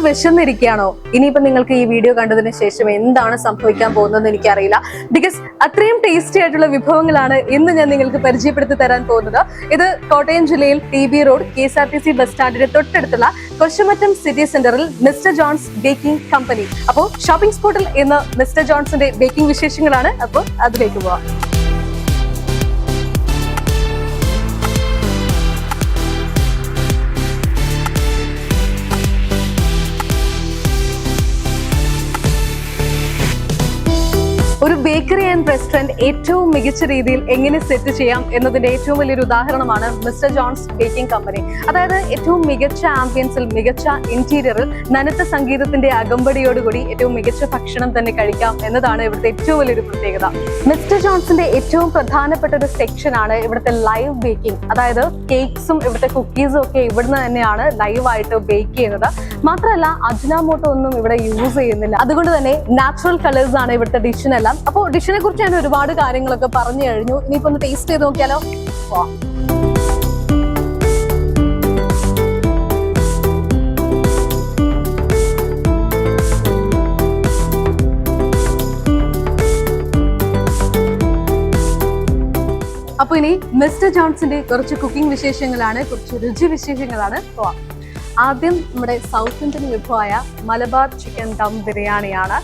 വിശന്നിരിക്കുകയാണോ? ഇനിയിപ്പോ നിങ്ങൾക്ക് ഈ വീഡിയോ കണ്ടതിന് ശേഷം എന്താണ് സംഭവിക്കാൻ പോകുന്നതെന്ന് എനിക്കറിയില്ല. ബിക്കോസ് അത്രയും ടേസ്റ്റി ആയിട്ടുള്ള വിഭവങ്ങളാണ് ഇന്ന് ഞാൻ നിങ്ങൾക്ക് പരിചയപ്പെടുത്തി തരാൻ പോകുന്നത്. ഇത് കോട്ടയം ജില്ലയിൽ TB റോഡ് KSRTC ബസ് സ്റ്റാൻഡിന് തൊട്ടടുത്തുള്ള കൊശമറ്റം സിറ്റി സെന്ററിൽ മിസ്റ്റർ ജോൺസ് ബേക്കിംഗ് കമ്പനി. അപ്പോൾ ഷോപ്പിംഗ് സ്പോട്ടിൽ ഇന്ന് മിസ്റ്റർ ജോൺസിന്റെ ബേക്കിംഗ് വിശേഷങ്ങളാണ്. അപ്പോൾ അതിലേക്ക് പോവാം. ഒരു ബേക്കറി ആൻഡ് റെസ്റ്റോറന്റ് ഏറ്റവും മികച്ച രീതിയിൽ എങ്ങനെ സെറ്റ് ചെയ്യാം എന്നതിന്റെ ഏറ്റവും വലിയൊരു ഉദാഹരണമാണ് മിസ്റ്റർ ജോൺസ് ബേക്കിംഗ് കമ്പനി. അതായത് ഏറ്റവും മികച്ച ആംബിയൻസിൽ, മികച്ച ഇന്റീരിയറിൽ, നനുത്ത സംഗീതത്തിന്റെ അകമ്പടിയോടുകൂടി ഏറ്റവും മികച്ച ഭക്ഷണം തന്നെ കഴിക്കാം എന്നതാണ് ഇവിടുത്തെ ഏറ്റവും വലിയൊരു പ്രത്യേകത. മിസ്റ്റർ ജോൺസിന്റെ ഏറ്റവും പ്രധാനപ്പെട്ട ഒരു സെക്ഷനാണ് ഇവിടുത്തെ ലൈവ് ബേക്കിംഗ്. അതായത് കേക്ക്സും ഇവിടുത്തെ കുക്കീസും ഒക്കെ ഇവിടുന്ന് തന്നെയാണ് ലൈവായിട്ട് ബേക്ക് ചെയ്യുന്നത്. മാത്രമല്ല അജിനോമോട്ടോ ഒന്നും ഇവിടെ യൂസ് ചെയ്യുന്നില്ല. അതുകൊണ്ട് തന്നെ നാച്ചുറൽ കളേഴ്സ് ആണ് ഇവിടുത്തെ ഡിഷിനെല്ലാം. അപ്പോൾ ഡിഷിനെ കുറിച്ച് ഞാൻ ഒരുപാട് കാര്യങ്ങളൊക്കെ പറഞ്ഞു കഴിഞ്ഞു. ഇനിയിപ്പോ ഒന്ന് ടേസ്റ്റ് ചെയ്ത് നോക്കിയാലോ? അപ്പൊ ഇനി മിസ്റ്റർ ജോൺസിന്റെ കുറച്ച് കുക്കിംഗ് വിശേഷങ്ങളാണ്, കുറച്ച് രുചി വിശേഷങ്ങളാണ്. പോവാം. ആദ്യം നമ്മുടെ സൗത്ത് ഇന്ത്യൻ വിഭവമായ മലബാർ ചിക്കൻ ദം ബിരിയാണിയാണ്.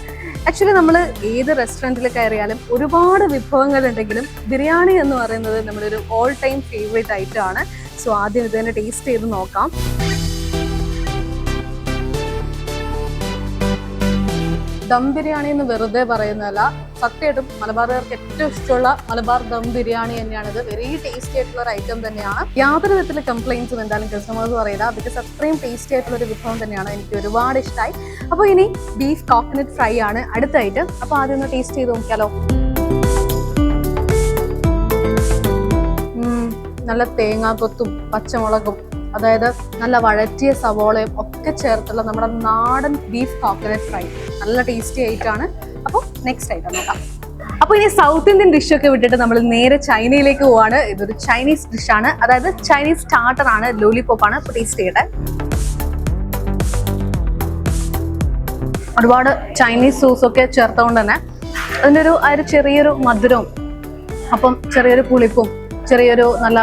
ആക്ച്വലി നമ്മൾ ഏത് റെസ്റ്റോറൻറ്റിൽ കയറിയാലും ഒരുപാട് വിഭവങ്ങൾ ഉണ്ടെങ്കിലും ബിരിയാണി എന്ന് പറയുന്നത് നമ്മുടെ ഒരു ഓൾ ടൈം ഫേവറേറ്റ് ഐറ്റം ആണ്. സോ ആദ്യം ഇത് തന്നെ ടേസ്റ്റ് ചെയ്ത് നോക്കാം. ദം ബിരിയാണി എന്ന് വെറുതെ പറയുന്നതല്ല, സത്യമായിട്ടും മലബാറുകാർക്ക് ഏറ്റവും ഇഷ്ടമുള്ള മലബാർ ദം ബിരിയാണി തന്നെയാണിത്. വെരി ടേസ്റ്റി ആയിട്ടുള്ള ഒരു ഐറ്റം തന്നെയാണ്. യാതൊരു വിധത്തിലുള്ള കംപ്ലൈൻസും എന്തായാലും കസ്റ്റമേഴ്സ് പറയില്ല. ബിക്കോസ് അത്രയും ടേസ്റ്റി ആയിട്ടുള്ള ഒരു വിഭവം തന്നെയാണ്. എനിക്ക് ഒരുപാട് ഇഷ്ടമായി. അപ്പോൾ ഇനി ബീഫ് കോക്കനട്ട് ഫ്രൈ ആണ് അടുത്ത ഐറ്റം. അപ്പോൾ ആദ്യം ഒന്ന് ടേസ്റ്റ് ചെയ്ത് നോക്കിയാലോ? നല്ല തേങ്ങാക്കൊത്തും പച്ചമുളകും, അതായത് നല്ല വഴറ്റിയ സവോളയും ഒക്കെ ചേർത്തുള്ള നമ്മുടെ നാടൻ ബീഫ് കോക്കനട്ട് ഫ്രൈ നല്ല ടേസ്റ്റി ആയിട്ടാണ്. അപ്പോൾ നെക്സ്റ്റ് ഐറ്റം നോക്കാം. അപ്പോൾ ഇനി സൗത്ത് ഇന്ത്യൻ ഡിഷൊക്കെ വിട്ടിട്ട് നമ്മൾ നേരെ ചൈനയിലേക്ക് പോവാണ്. ഇതൊരു ചൈനീസ് ഡിഷാണ്, അതായത് ചൈനീസ് സ്റ്റാർട്ടർ ആണ്, ലോലിപോപ്പ് ആണ്. അപ്പോൾ ടേസ്റ്റ് ചെയ്യട്ടെ. ഒരുപാട് ചൈനീസ് സോസൊക്കെ ചേർത്തുകൊണ്ട് തന്നെ അതിൻ്റെ ഒരു ചെറിയൊരു മധുരവും, അപ്പം ചെറിയൊരു പുളിപ്പും, ചെറിയൊരു നല്ല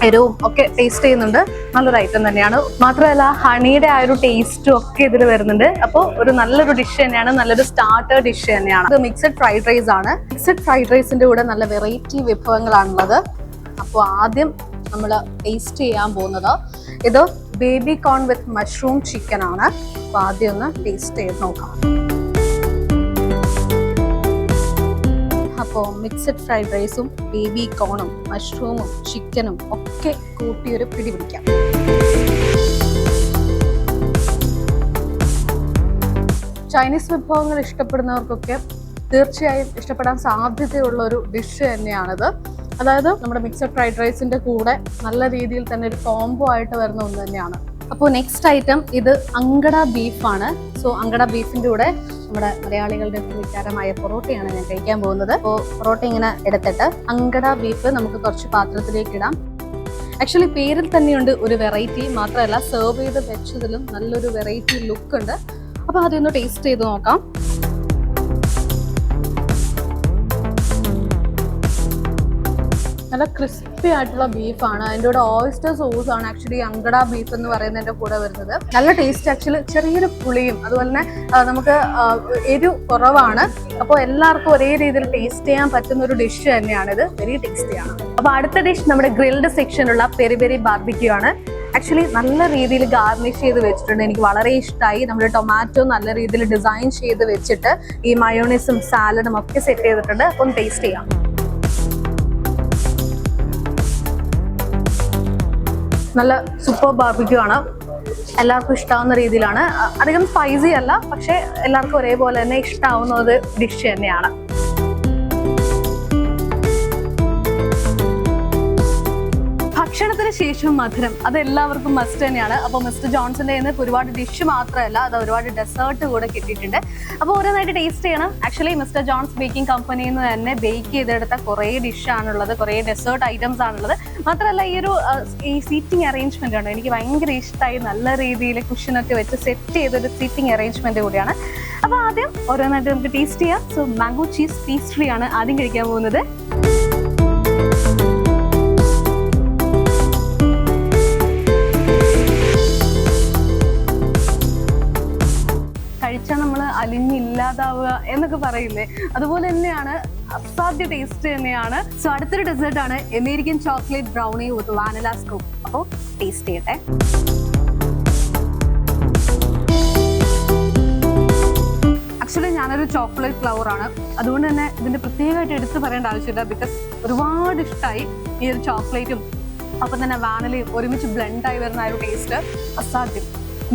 എരിവും ഒക്കെ ടേസ്റ്റ് ചെയ്യുന്നുണ്ട്. നല്ലൊരു ഐറ്റം തന്നെയാണ്. മാത്രമല്ല ഹണിയുടെ ആ ഒരു ടേസ്റ്റും ഒക്കെ ഇതിൽ വരുന്നുണ്ട്. അപ്പോൾ ഒരു നല്ലൊരു ഡിഷ് തന്നെയാണ്, നല്ലൊരു സ്റ്റാർട്ടർ ഡിഷ് തന്നെയാണ്. ഇത് മിക്സഡ് ഫ്രൈഡ് റൈസ് ആണ്. മിക്സഡ് ഫ്രൈഡ് റൈസിന്റെ കൂടെ നല്ല വെറൈറ്റി വിഭവങ്ങളാണുള്ളത്. അപ്പോൾ ആദ്യം നമ്മൾ ടേസ്റ്റ് ചെയ്യാൻ പോകുന്നത് ഇത് ബേബി കോൺ വിത്ത് മഷ്റൂം ചിക്കൻ ആണ്. അപ്പോൾ ആദ്യം ഒന്ന് ടേസ്റ്റ് ചെയ്ത് നോക്കാം. അപ്പോൾ മിക്സഡ് ഫ്രൈഡ് റൈസും ബേബി കോണും മഷ്റൂമും ചിക്കനും ഒക്കെ കൂട്ടിയൊരു പിടി പിടിക്കാം. ചൈനീസ് വിഭവങ്ങൾ ഇഷ്ടപ്പെടുന്നവർക്കൊക്കെ തീർച്ചയായും ഇഷ്ടപ്പെടാൻ സാധ്യതയുള്ള ഒരു ഡിഷ് തന്നെയാണിത്. അതായത് നമ്മുടെ മിക്സഡ് ഫ്രൈഡ് റൈസിന്റെ കൂടെ നല്ല രീതിയിൽ തന്നെ ഒരു കോംബോ ആയിട്ട് വരുന്ന ഒന്ന് തന്നെയാണ്. അപ്പോൾ നെക്സ്റ്റ് ഐറ്റം ഇത് അങ്കട ബീഫാണ്. സോ അങ്കട ബീഫിന്റെ കൂടെ നമ്മുടെ മലയാളികളുടെ വിചാരമായ പൊറോട്ടയാണ് ഞാൻ കഴിക്കാൻ പോകുന്നത്. അപ്പോൾ പൊറോട്ട ഇങ്ങനെ എടുത്തിട്ട് അങ്കട ബീഫ് നമുക്ക് കുറച്ച് പാത്രത്തിലേക്ക് ഇടാം. ആക്ച്വലി പേരിൽ തന്നെയുണ്ട് ഒരു വെറൈറ്റി. മാത്രമല്ല സെർവ് ചെയ്ത് വെച്ചതിലും നല്ലൊരു വെറൈറ്റി ലുക്ക് ഉണ്ട്. അപ്പോൾ അതൊന്ന് ടേസ്റ്റ് ചെയ്ത് നോക്കാം. നല്ല ക്രിസ്പി ആയിട്ടുള്ള ബീഫാണ്. അതിൻ്റെ കൂടെ ഓയിസ്റ്റർ സോസ് ആണ് ആക്ച്വലി അങ്കട ബീഫ് എന്ന് പറയുന്നതിൻ്റെ കൂടെ വരുന്നത്. നല്ല ടേസ്റ്റ്. ആക്ച്വലി ചെറിയൊരു പുളിയും അതുപോലെ തന്നെ നമുക്ക് എരിവ് കുറവാണ്. അപ്പോൾ എല്ലാവർക്കും ഒരേ രീതിയിൽ ടേസ്റ്റ് ചെയ്യാൻ പറ്റുന്ന ഒരു ഡിഷ് തന്നെയാണിത്. വെരി ടേസ്റ്റിയാണ്. അപ്പോൾ അടുത്ത ഡിഷ് നമ്മുടെ ഗ്രിൽഡ് സെക്ഷനുള്ള പെരി പെരി ബാർബിക്യൂ ആണ്. ആക്ച്വലി നല്ല രീതിയിൽ ഗാർണിഷ് ചെയ്ത് വെച്ചിട്ടുണ്ട്. എനിക്ക് വളരെ ഇഷ്ടമായി. നമ്മുടെ ടൊമാറ്റോ നല്ല രീതിയിൽ ഡിസൈൻ ചെയ്ത് വെച്ചിട്ട് ഈ മയോണൈസും സാലഡും ഒക്കെ സെറ്റ് ചെയ്തിട്ടുണ്ട്. അപ്പം ടേസ്റ്റ് ചെയ്യാം. നല്ല സൂപ്പർ ബാർബിക്യൂ ആണ്. എല്ലാവർക്കും ഇഷ്ടാവുന്ന രീതിയിലാണ്. അധികം സ്പൈസി അല്ല, പക്ഷെ എല്ലാവർക്കും ഒരേപോലെ തന്നെ ഇഷ്ടാവുന്ന ഒരു ഡിഷ് തന്നെയാണ്. ഭക്ഷണത്തിന് ശേഷം മധുരം അത് എല്ലാവർക്കും മസ്റ്റ് തന്നെയാണ്. അപ്പോൾ മിസ്റ്റർ ജോൺസിന്റെ നിന്ന് ഒരുപാട് ഡിഷ് മാത്രമല്ല, അത് ഒരുപാട് ഡെസേർട്ട് കൂടെ കിട്ടിയിട്ടുണ്ട്. അപ്പോൾ ഓരോന്നായിട്ട് ടേസ്റ്റ് ചെയ്യണം. ആക്ച്വലി മിസ്റ്റർ ജോൺസ് ബേക്കിംഗ് കമ്പനിയിൽ നിന്ന് തന്നെ ബേക്ക് ചെയ്തെടുത്ത കുറേ ഡിഷാണുള്ളത്, കുറേ ഡെസേർട്ട് ഐറ്റംസ് ആണുള്ളത്. മാത്രമല്ല ഈ സീറ്റിംഗ് അറേഞ്ച്മെന്റ് ആണ് എനിക്ക് ഭയങ്കര ഇഷ്ടമായി. നല്ല രീതിയിൽ കുഷനൊക്കെ വെച്ച് സെറ്റ് ചെയ്തൊരു സീറ്റിംഗ് അറേഞ്ച്മെന്റ് കൂടിയാണ്. അപ്പോൾ ആദ്യം ഓരോന്നായിട്ട് നമുക്ക് ടേസ്റ്റ് ചെയ്യാം. സോ മാംഗോ ചീസ് പേസ്ട്രി ആണ് ആദ്യം കഴിക്കാൻ പോകുന്നത്. കഴിച്ചാൽ നമ്മൾ അലിഞ്ഞില്ലാതാവുക എന്നൊക്കെ പറയില്ലേ, അതുപോലെ തന്നെയാണ്, അസാധ്യ ടേസ്റ്റ് തന്നെയാണ്. സോ അടുത്തൊരു ഡെസേർട്ട് ആണ് അമേരിക്കൻ ചോക്ലേറ്റ് ബ്രൗണി വിത്ത് വാനില സ്കൂപ്പ്. അപ്പോൾ ടേസ്റ്റ് ചെയ്യട്ടെ. ആക്ച്വലി ഞാനൊരു ചോക്ലേറ്റ് ഫ്ലവർ ആണ്, അതുകൊണ്ട് തന്നെ ഇതിന്റെ പ്രത്യേകമായിട്ട് എടുത്തു പറയേണ്ട ആവശ്യമില്ല. ബിക്കോസ് ഒരുപാട് ഇഷ്ടമായി ഈ ഒരു ചോക്ലേറ്റും അപ്പം തന്നെ വാനിലയും ഒരുമിച്ച് ബ്ലെൻഡായി വരുന്ന ആ ഒരു ടേസ്റ്റ് അസാധ്യം.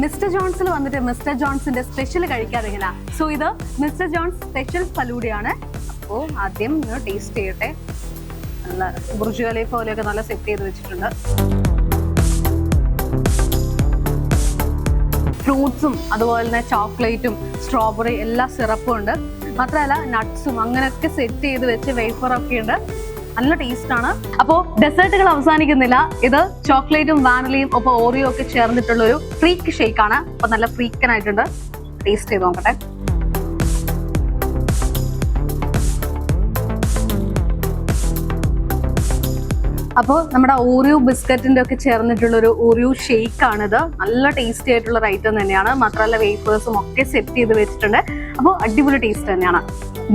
മിസ്റ്റർ ജോൺസിൽ വന്നിട്ട് മിസ്റ്റർ ജോൺസിന്റെ സ്പെഷ്യൽ കഴിക്കാതെ എങ്ങനെയാ. സോ ഇത് മിസ്റ്റർ ജോൺസ് സ്പെഷ്യൽ ഫലൂഡയാണ്. അപ്പോൾ ആദ്യം ടേസ്റ്റ് ചെയ്യട്ടെ. നല്ല ബുർജ് ഖലീഫ പോലെയൊക്കെ നല്ല സെറ്റ് ചെയ്ത് വെച്ചിട്ടുണ്ട്. ഫ്രൂട്ട്സും അതുപോലെ തന്നെ ചോക്ലേറ്റും സ്ട്രോബെറി എല്ലാ സിറപ്പും ഉണ്ട്. മാത്രമല്ല നട്ട്സും അങ്ങനെയൊക്കെ സെറ്റ് ചെയ്ത് വെച്ച് വേഫറൊക്കെ ഉണ്ട്. നല്ല ടേസ്റ്റ് ആണ്. അപ്പോൾ ഡെസേർട്ടുകൾ അവസാനിക്കുന്നില്ല. ഇത് ചോക്ലേറ്റും വാനിലയും ഒപ്പം ഓറിയോ ഒക്കെ ചേർന്നിട്ടുള്ള ഒരു ഫ്രീക്ക് ഷേക്ക് ആണ്. അപ്പൊ നല്ല ഫ്രീക്കനായിട്ടുണ്ട്. ടേസ്റ്റ് ചെയ്ത് നോക്കട്ടെ. അപ്പോൾ നമ്മുടെ ഓറിയോ ബിസ്ക്കറ്റിന്റെ ഒക്കെ ചേർന്നിട്ടുള്ള ഒരു ഓറിയോ ഷേക്ക് ആണിത്. നല്ല ടേസ്റ്റി ആയിട്ടുള്ള ഒരു ഐറ്റം തന്നെയാണ്. മാത്രമല്ല വേഫേഴ്സും ഒക്കെ സെറ്റ് ചെയ്ത് വെച്ചിട്ടുണ്ട്. അപ്പോൾ അടിപൊളി ടേസ്റ്റ് തന്നെയാണ്.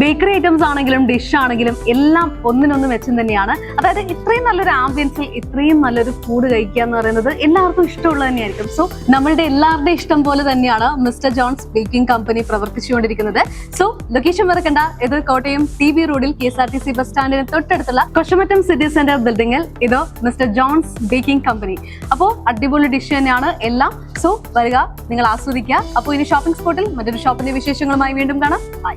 ബേക്കറി ഐറ്റംസ് ആണെങ്കിലും ഡിഷ് ആണെങ്കിലും എല്ലാം ഒന്നിനൊന്ന് മെച്ചം തന്നെയാണ്. അതായത് ഇത്രയും നല്ലൊരു ആംബിയൻസിൽ ഇത്രയും നല്ലൊരു ഫുഡ് കഴിക്കുക എന്ന് പറയുന്നത് എല്ലാവർക്കും ഇഷ്ടമുള്ളത് തന്നെയായിരിക്കും. സോ നമ്മളുടെ എല്ലാവരുടെയും ഇഷ്ടം പോലെ തന്നെയാണ് മിസ്റ്റർ ജോൺസ് ബേക്കിംഗ് കമ്പനി പ്രവർത്തിച്ചുകൊണ്ടിരിക്കുന്നത്. സോ ലൊക്കേഷൻ മറക്കണ്ട, ഇത് കോട്ടയം TB റോഡിൽ KSRTC ബസ് സ്റ്റാൻഡിന് തൊട്ടടുത്തുള്ള കൊശമറ്റം സിറ്റി സെന്റർ ബിൽഡിംഗിൽ ഇത് മിസ്റ്റർ ജോൺസ് ബേക്കിംഗ് കമ്പനി. അപ്പോൾ അടിപൊളി ഡിഷ് തന്നെയാണ് എല്ലാം. സോ വരിക, നിങ്ങൾ ആസ്വദിക്കുക. അപ്പോൾ ഇനി ഷോപ്പിംഗ് സ്പോട്ടിൽ മറ്റൊരു ഷോപ്പിന്റെ വിശേഷങ്ങളുമായി വീണ്ടും കാണാം. ബൈ.